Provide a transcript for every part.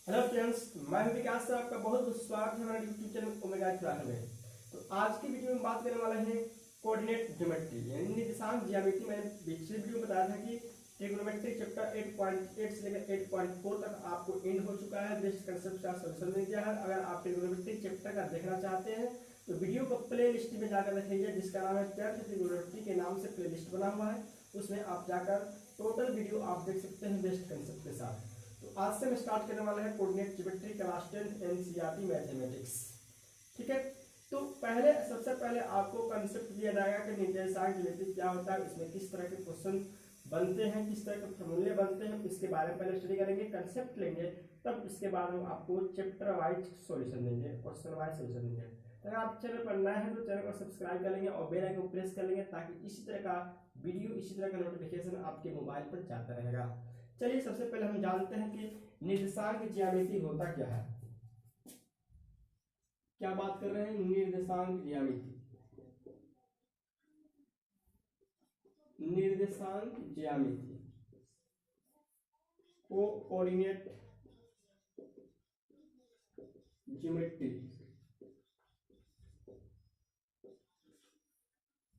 Hello friends, मैं हूं विकास sir. आपका बहुत बहुत स्वागत है हमारे यूट्यूब चैनल ओमेगा क्लास में। तो आज की वीडियो में बात करने वाला है कोऑर्डिनेट ज्योमेट्री यानी निर्देशांक ज्यामिति। मैंने पिछले वीडियो में बताया था कि ट्रिग्नोमेट्री चैप्टर 8.8 से लेकर 8.4 तक आपको एंड हो चुका है। बेस्ट कंसेप्ट का सॉल्यूशन दे दिया है। अगर आप ट्रिग्नोमेट्री चैप्टर का देखना चाहते हैं तो वीडियो को प्ले लिस्ट में जाकर देखिए, जिसका नाम है 10th ट्रिग्नोमेट्री के नाम से प्ले लिस्ट बना हुआ है। उसमें आप जाकर टोटल वीडियो आप देख सकते हैं बेस्ट कंसेप्ट के साथ। तो आज से मैं स्टार्ट करने वाला है coordinate geometry class 10 NCERT mathematics. ठीक है, तो सबसे पहले आपको कंसेप्ट दिया जाएगा कि निर्देशांक ज्योमेट्री क्या होता है, इसमें किस तरह के क्वेश्चन बनते हैं, किस तरह के फॉर्मूले बनते हैं, इसके बारे में पहले स्टडी करेंगे, कंसेप्ट लेंगे। तब इसके बाद हम आपको चैप्टर वाइज सॉल्यूशन देंगे, क्वेश्चन वाइज सॉल्यूशन देंगे। तो अगर आप चैनल पर नए हैं तो चैनल को सब्सक्राइब कर लेंगे और बेल आइकन को प्रेस कर लेंगे, ताकि इसी तरह का वीडियो, इसी तरह का नोटिफिकेशन आपके मोबाइल पर जाता रहेगा। चलिए, सबसे पहले हम जानते हैं कि निर्देशांक ज्यामिति होता क्या है। क्या बात कर रहे हैं? निर्देशांक ज्यामिति। निर्देशांक ज्यामिति कोऑर्डिनेट ज्योमेट्री।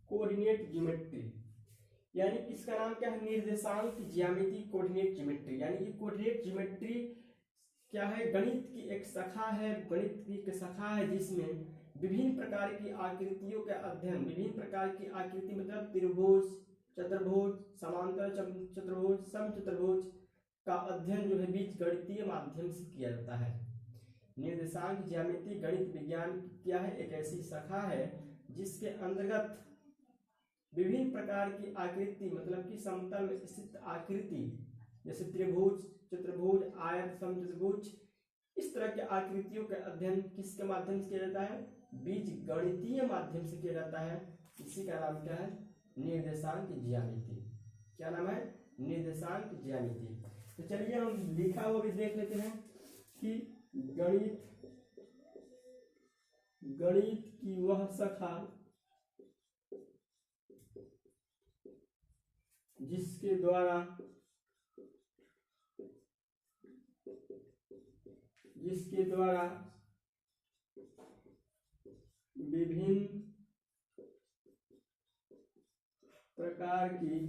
कोऑर्डिनेट ज्योमेट्री यानी इसका नाम क्या है? निर्देशांक ज्यामिति कोऑर्डिनेट ज्योमेट्री। यानी ये कोऑर्डिनेट ज्योमेट्री क्या है? गणित की एक शाखा है। गणित की एक शाखा है जिसमें विभिन्न प्रकार की आकृतियों का अध्ययन, विभिन्न प्रकार की आकृति मतलब त्रिभुज, चतुर्भुज, समांतर चतुर्भुज, समचतुर्भुज का अध्ययन जो है बीज गणितीय माध्यम से किया जाता है। निर्देशांक ज्यामिति गणित विज्ञान क्या है? एक ऐसी शाखा है जिसके अंतर्गत विभिन्न प्रकार की आकृति मतलब कि समतल में स्थित आकृति जैसे त्रिभुज, चतुर्भुज, आयत, समचतुर्भुज, इस तरह के आकृतियों का अध्ययन किसके माध्यम से किया जाता है? बीज गणितीय माध्यम से किया जाता है। इसी का नाम क्या है? निर्देशांक ज्यामिति। क्या नाम है? निर्देशांक ज्यामिति। तो चलिए हम लिखा हुआ भी देख लेते हैं कि गणित की वह शाखा जिसके द्वारा विभिन्न प्रकार की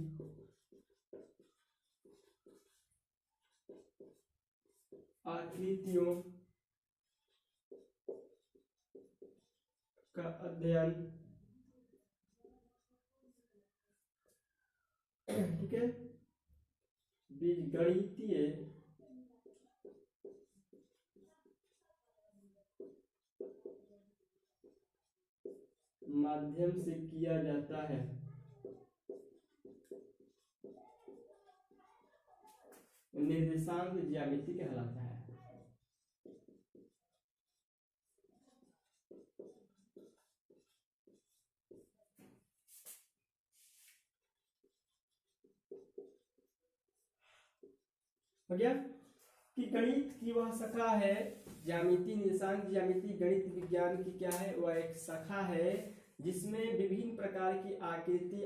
आकृतियों का अध्ययन, ठीक है, बीजगणितीय माध्यम से किया जाता है। निर्देशांक ज्यामिति कहलाता है। हो गया कि गणित की वह शाखा है, ज्यामिति, निर्देशांक ज्यामिति गणित विज्ञान की क्या है? वह एक शाखा है जिसमें विभिन्न प्रकार की आकृति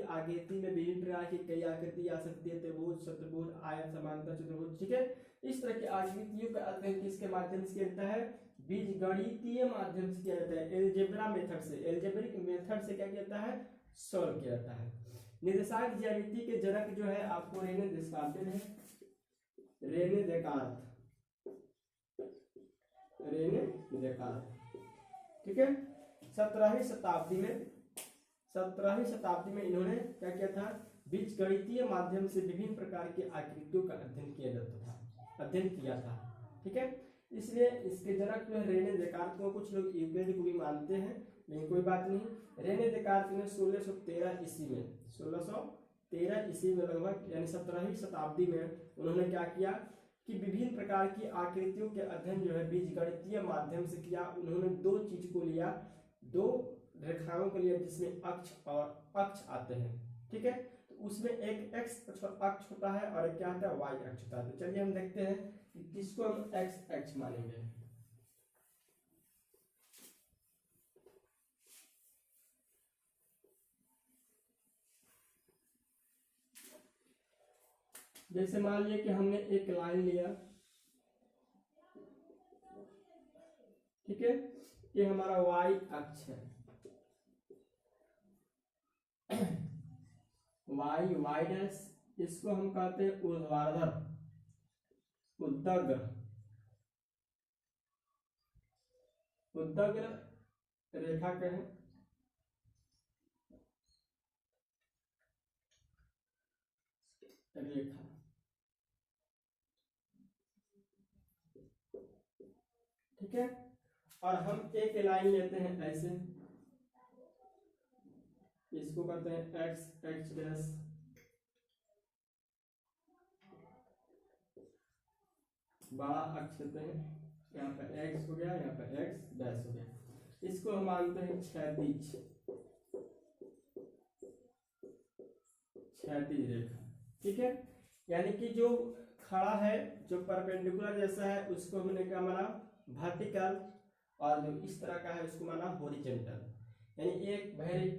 में विभिन्न प्रकार की कई आकृति आ सकती है, त्रिभुज, चतुर्भुज, आयत, समांतर चतुर्भुज, ठीक है। इस तरह की आकृतियों का अध्ययन किसके माध्यम से किया जाता है? बीजगणितीय माध्यम से किया जाता है। एलजेब्रा मेथड से, एल्जेब्रिक मेथड से क्या किया जाता है? सॉल्व किया जाता है। निर्देशांक ज्यामिति के जनक जो है आपको रेने देकार्त, ठीक है। 17वीं शताब्दी में इन्होंने क्या किया था? बीजगणितीय माध्यम से विभिन्न प्रकार की आकृतियों का अध्ययन किया था, ठीक है। इसलिए इसके जनक जो है रेने देकार्त को कुछ लोग यूक्लिड को भी मानते हैं, लेकिन कोई बात नहीं। रेने देकार्त ने 1613 ईस्वी में लगभग यानी 17वीं शताब्दी में उन्होंने क्या किया कि विभिन्न प्रकार की आकृतियों के अध्ययन जो है बीजगणितीय माध्यम से किया। उन्होंने दो चीज को लिया, दो रेखाओं को लिया जिसमें अक्ष और अक्ष आते हैं, ठीक है। तो उसमें एक एक्स अक्ष होता है और एक क्या होता है? वाई अक्ष होता है। तो चलिए हम देखते हैं कि किसको हम एक्स अक्ष मानेंगे। जैसे मान लिया कि हमने एक लाइन लिया, ठीक है, ये हमारा वाई अक्ष है। वाई डैश, इसको हम कहते हैं ऊर्ध्वाधर उद्दग्र रेखा के हैं। रेखा, ठीक है, और हम एक लाइन लेते हैं ऐसे, इसको कहते हैं एक्स एक्स डैश, बड़ा अक्ष लेते हैं, यहाँ पे एक्स हो गया, यहाँ पे एक्स डैश हो गया, इसको हम मानते हैं क्षैतिज रेखा। ठीक है, यानी कि जो खड़ा है, जो परपेंडिकुलर जैसा है, उसको हमने क्या माना वर्टिकल, और जो इस तरह का है उसको माना हॉरिजॉन्टल। यानी एक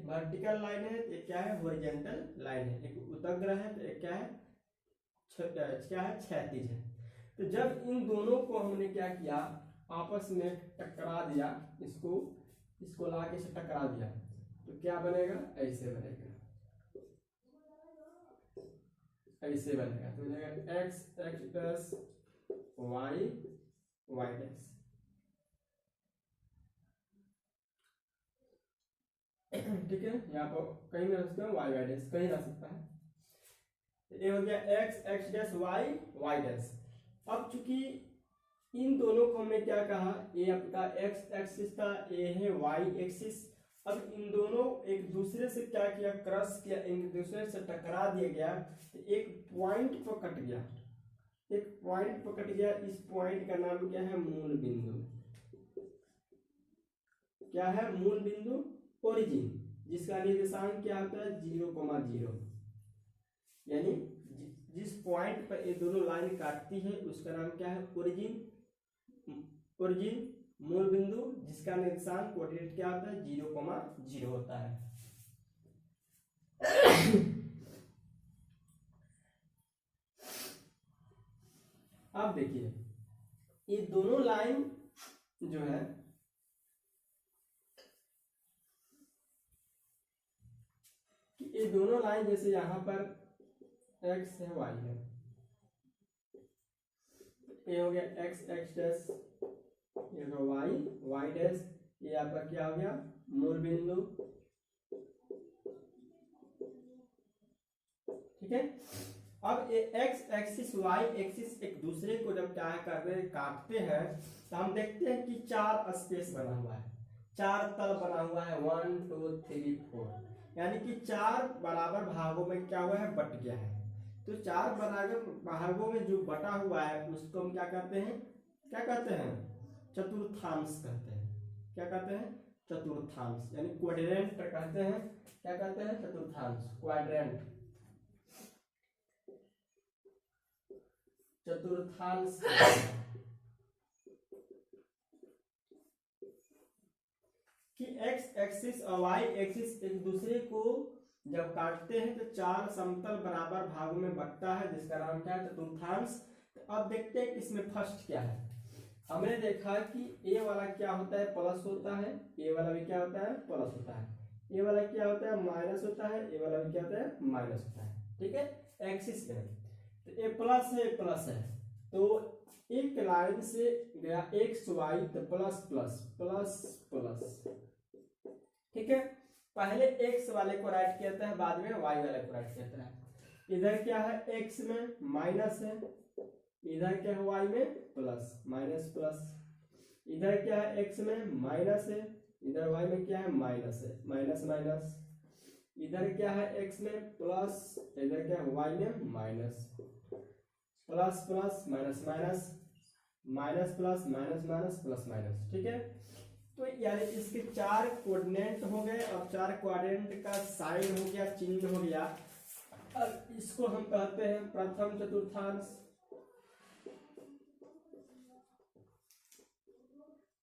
वर्टिकल लाइन है, एक क्या है हॉरिजॉन्टल लाइन है, एक उदग्र है, तो एक क्या है क्षैतिज है। तो जब इन दोनों को हमने क्या किया, आपस में टकरा दिया, इसको ला के से टकरा दिया, तो क्या बनेगा, ऐसे बनेगा, ऐसे बनेगा, तो बनेगा X X dash Y Y dash. ठीक है, यहाँ पर कहीं भी रख सकते हो, वाई वाई डैश कहीं रख सकता है। ये हो गया X X dash Y Y dash. अब चूंकि इन दोनों को हमने क्या कहा, ये आपका एक्स एक्सिस था, ये है वाई एक्सिस। अब इन दोनों एक दूसरे से क्या किया, क्रॉस किया, एक दूसरे से टकरा दिया गया, तो एक पॉइंट पर कट गया, एक पॉइंट पर कट गया। इस पॉइंट का नाम क्या है, मूल बिंदु। क्या है, मूल बिंदु, ओरिजिन, जिसका निर्देशांक क्या होता है 0,0। यानी जिस पॉइंट पर ये दोनों लाइन काटती है उसका नाम क्या है, ओरिजिन मूल बिंदु, जिसका निर्देशांक कोऑर्डिनेट क्या होता है 0,0 होता है। अब देखिए, ये दोनों लाइन जो है, कि ये दोनों लाइन जैसे यहां पर x है y है, ये हो गया x x डैश, ये हो y डैश, ये आपका क्या हो गया मूल बिंदु। ठीक है, अब ये x एक्सिस y एक्सिस एक दूसरे को जब क्या करते काटते हैं, तो हम देखते हैं कि 4 स्पेस बना हुआ है, 4 तल बना हुआ है, 1 2 3 4, यानी कि 4 बराबर भागों में क्या हुआ है, बट गया है। तो 4 बराबर भागों में जो बटा हुआ है उसको हम क्या कहते हैं, चतुर्थांश कहते हैं। क्या कहते हैं, चतुर्थांश, यानी क्वाड्रेंट कहते हैं। क्या कहते हैं, चतुर्थांश, क्वाड्रेंट, चतुर्थांश। कि एक्स एक्सिस और वाई एक्सिस एक दूसरे को जब काटते हैं तो 4 समतल बराबर भागों में बंटता है, जिसका नाम क्या है, चतुर्थांश। तो अब देखते हैं इसमें फर्स्ट क्या है। हमने देखा कि ए वाला क्या होता है, प्लस होता है, ए वाला भी क्या होता है, प्लस होता है, ए वाला क्या होता है, माइनस होता है, ए वाला भी क्या होता है, माइनस होता है। ठीक है, एक्सिस में तो ए प्लस है, तो एक लाइन से गया एक्स वाई, तो प्लस प्लस प्लस प्लस। ठीक है, पहले एक्स वाले को राइट किया है, बाद में वाई वाले को राइट किया है। इधर क्या है, एक्स में माइनस है, इधर क्या है वाई में प्लस, माइनस प्लस। इधर क्या है, एक्स में माइनस है, इधर वाई में क्या है, माइनस है, माइनस माइनस। इधर क्या है, एक्स में प्लस, इधर क्या है वाई में minus, plus plus minus minus, minus plus minus minus plus minus. ठीक है, तो यानी इसके 4 कोऑर्डिनेट हो गए, और 4 कोऑर्डिनेट का साइन हो गया, चिन्ह हो गया। अब इसको हम कहते हैं प्रथम चतुर्थांश।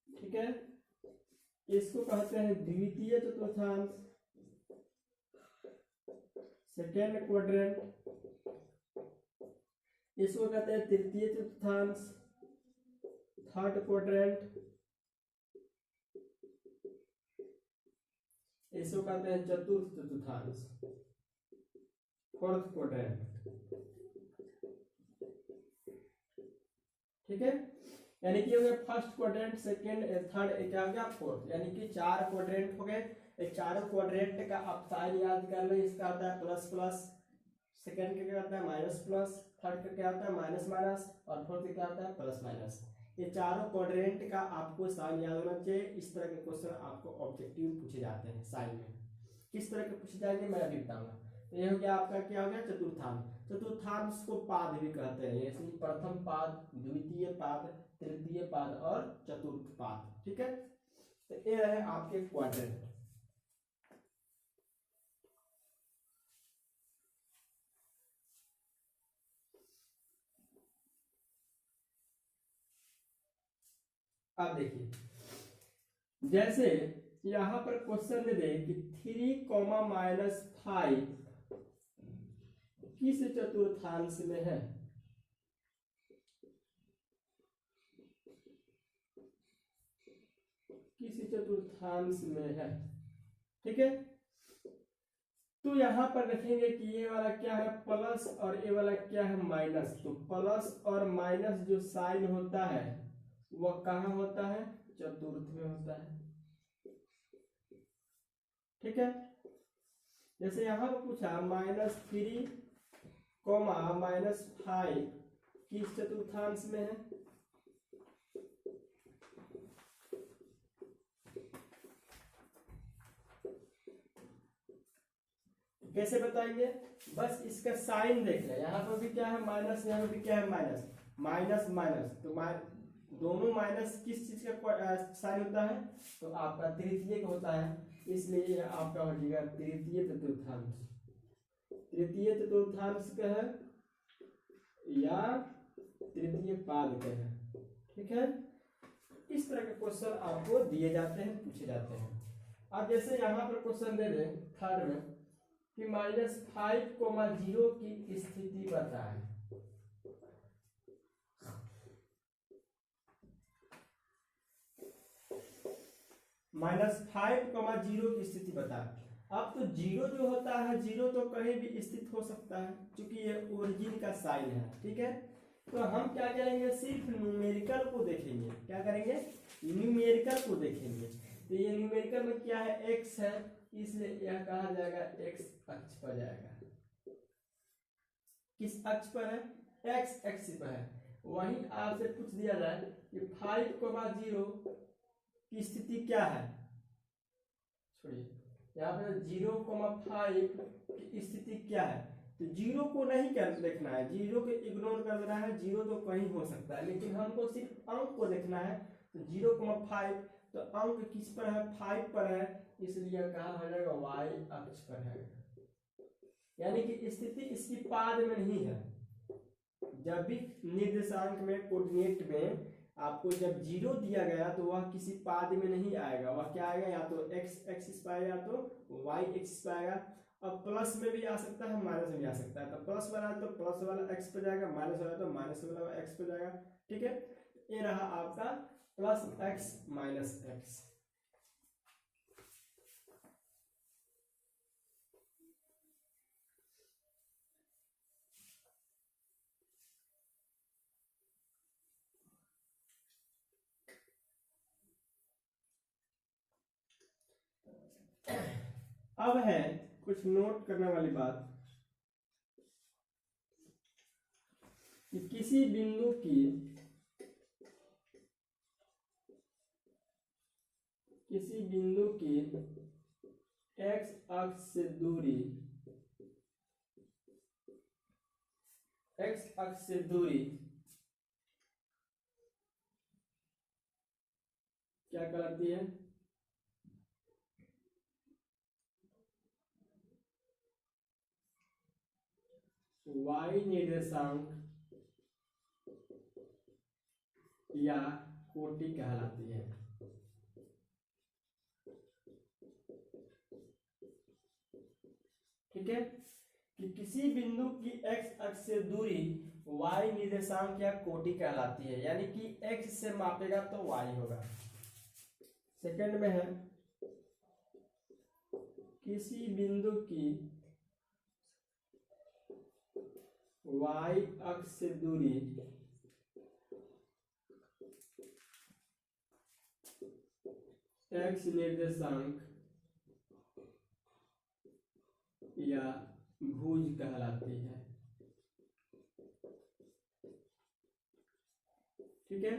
ठीक है, इसको कहते हैं द्वितीय चतुर्थांश, सेकेंड क्वाड्रेंट। इसको कहते हैं तृतीय चतुर्थांश, थर्ड क्वाड्रेंट। इसको कहते हैं चतुर्थ चतुर्थांश, फोर्थ क्वाड्रेंट। ठीक है, यानी कि हो गया फर्स्ट क्वाड्रेंट, सेकंड, थर्ड, क्या हो गया फोर्थ, यानी कि 4 क्वाड्रेंट हो गए। चारों क्वाड्रेंट का आप साइन याद कर लें। इसका आता है प्लस प्लस, सेकंड का क्या आता है माइनस प्लस, थर्ड का क्या आता है माइनस माइनस, और फोर्थ का क्या आता है प्लस माइनस। ये चारों क्वाड्रेंट का आपको साइन याद होना चाहिए। इस तरह के क्वेश्चन आपको ऑब्जेक्टिव पूछे जाते हैं साइन में। किस तरह के पूछे जाएंगे मैं अभी बताऊंगा। तो ये हो गया आपका क्या हो गया चतुर्थांश। चतुर्थांश को पाद भी कहते हैं, जैसे प्रथम पाद, द्वितीय पाद, तृतीय पाद और चतुर्थ पाद। ठीक है, तो ये रहे आपके क्वाड्रेंट। अब देखिए, जैसे यहां पर क्वेश्चन दे दे कि 3, -5 किस चतुर्थांश में है। किस चतुर्थांश में है। ठीक है, तो यहां पर देखेंगे कि ये वाला क्या है प्लस और ये वाला क्या है माइनस। तो प्लस और माइनस जो साइन होता है वह कहाँ होता है, चतुर्थ में होता है। ठीक है, जैसे यहां पर पूछा -3, -5 किस चतुर्थांश में है। कैसे बताएंगे, बस इसका साइन देख लें। यहाँ पर भी क्या है माइनस, यहाँ पर भी क्या है माइनस, माइनस माइनस, तो दोनों माइनस किस चीज का साइन होता है, तो आपका तृतीय का होता है। इसलिए आपका हो जाएगा तृतीय चतुर्थांश। तृतीय चतुर्थांश का है या तृतीय पाद का है। ठीक है, इस तरह के क्वेश्चन आपको दिए जाते हैं, पूछे जाते हैं। अब जैसे यहाँ पर क्वेश्चन दे दें थर्ड में कि -5,0 की स्थिति बताएं। -5,0 की स्थिति बताएं। अब तो जीरो जो होता है, जीरो तो कहीं भी स्थित हो सकता है क्योंकि ये ओरिजिन का साइन है। ठीक है, तो हम क्या करेंगे, सिर्फ न्यूमेरिकल को देखेंगे। क्या करेंगे, न्यूमेरिकल को देखेंगे। तो ये न्यूमेरिकल में क्या है, एक्स है, इसलिए यह कहा जाएगा एक्स अक्ष पर जाएगा। किस अक्ष पर है, एक्स अक्ष पर है। वहीं आपसे पूछ दिया जाए कि 5,0 की स्थिति क्या है, छोड़िए, यहाँ पे 0,5 की स्थिति क्या है। तो जीरो को नहीं क्या देखना है, जीरो को इग्नोर कर देना है। जीरो तो कहीं हो सकता है, लेकिन हमको सिर्फ अंक को देखना है। तो 0,5, तो अंक किस पर है, 5 पर है, इसलिए कहा हो जाएगा वाई अक्ष पर है। यानी कि स्थिति इसकी पाद में नहीं है। जब भी निर्देशांक में, कोऑर्डिनेट में आपको जब जीरो दिया गया तो वह किसी पाद में नहीं आएगा। वह क्या आएगा, या तो एक्स एक्सिस पर आएगा, या तो वाई एक्सिस पर आएगा। अब प्लस में भी आ सकता है, माइनस में भी आ सकता है। तो प्लस वाला तो प्लस वाला एक्स पे जाएगा, माइनस वाला तो माइनस वाला एक्स पे जाएगा। ठीक है, ये रहा आपका प्लस एक्स माइनस एक्स। अब है कुछ नोट करने वाली बात कि किसी बिंदु की एक्स अक्ष से दूरी, एक्स अक्ष से दूरी क्या कहलाती है, वाई निर्देशांक या कोटि कहलाती है। ठीक है, कि किसी बिंदु की एक्स अक्ष से दूरी वाई निर्देशांक या कोटि कहलाती है। यानी कि एक्स से मापेगा तो वाई होगा। सेकंड में है किसी बिंदु की y अक्ष से दूरी x निर्देशांक या भुज कहलाती है। ठीक है,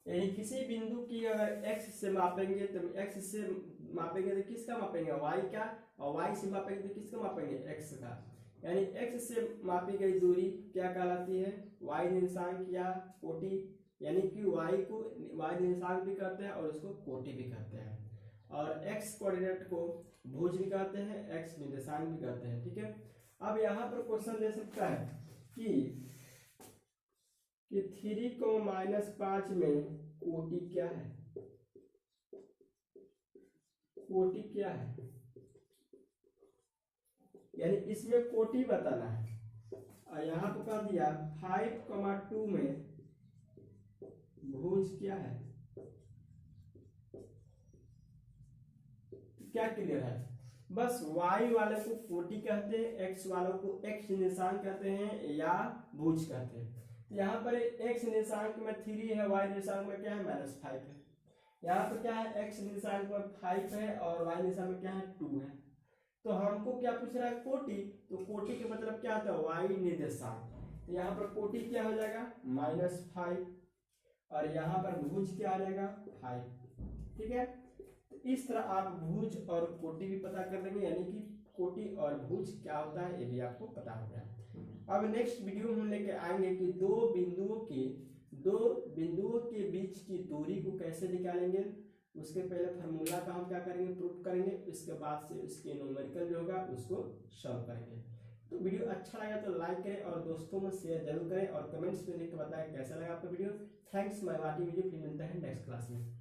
यानी किसी बिंदु की अगर x से मापेंगे तो x से मापेंगे तो किसका मापेंगे, y का, और y से मापेंगे तो किसका मापेंगे, x का। यानी x से मापी गई दूरी क्या कहलाती है, y निर्देशांक या कोटि। यानी कि y को y निर्देशांक भी कहते हैं और उसको कोटि भी कहते हैं, और x कोऑर्डिनेट को भुज भी कहते हैं, x निर्देशांक भी कहते हैं। ठीक है, अब यहाँ पर क्वेश्चन दे सकता है कि 3,-5 में कोटि क्या है, कोटि क्या है, यानी इसमें कोटि बताना है। और यहाँ पर कह दिया 5,2 में भुज क्या है, क्या क्लियर है। बस y वाले को कोटि कहते हैं, x वालों को x निर्देशांक कहते हैं या भुज कहते हैं। तो यहाँ पर x निर्देशांक में 3 है, y निर्देशांक में क्या है, -5 है। यहाँ पर क्या है, x निर्देशांक में 5 है और y निर्देशांक में क्या है, 2 है। तो हमको क्या पूछ रहा है, कोटि। तो कोटि का मतलब क्या होता है, y निर्देशांक। तो यहाँ पर कोटि क्या हो जाएगा, -5, और यहाँ पर भुज क्या आ जाएगा, 5। ठीक है, इस तरह आप भुज और कोटि भी पता कर लेंगे, यानी कि कोटि और भुज क्या होता है ये भी आपको पता हो गया। अब नेक्स्ट वीडियो में हम लेके आएंगे कि दो बिंदुओं के बीच की दूरी को कैसे निकालेंगे। उसके पहले फार्मूला का हम क्या करेंगे, प्रूफ करेंगे, इसके बाद से उसके न्यूमेरिकल जो होगा उसको सॉल्व करेंगे। तो वीडियो अच्छा लगा तो लाइक करें और दोस्तों में शेयर जरूर करें, और कमेंट्स में लिख के बताएं कैसा लगा आपका वीडियो। थैंक्स, मैं वाटी वीडियो, फिर मिलता है नेक्स्ट क्लास में।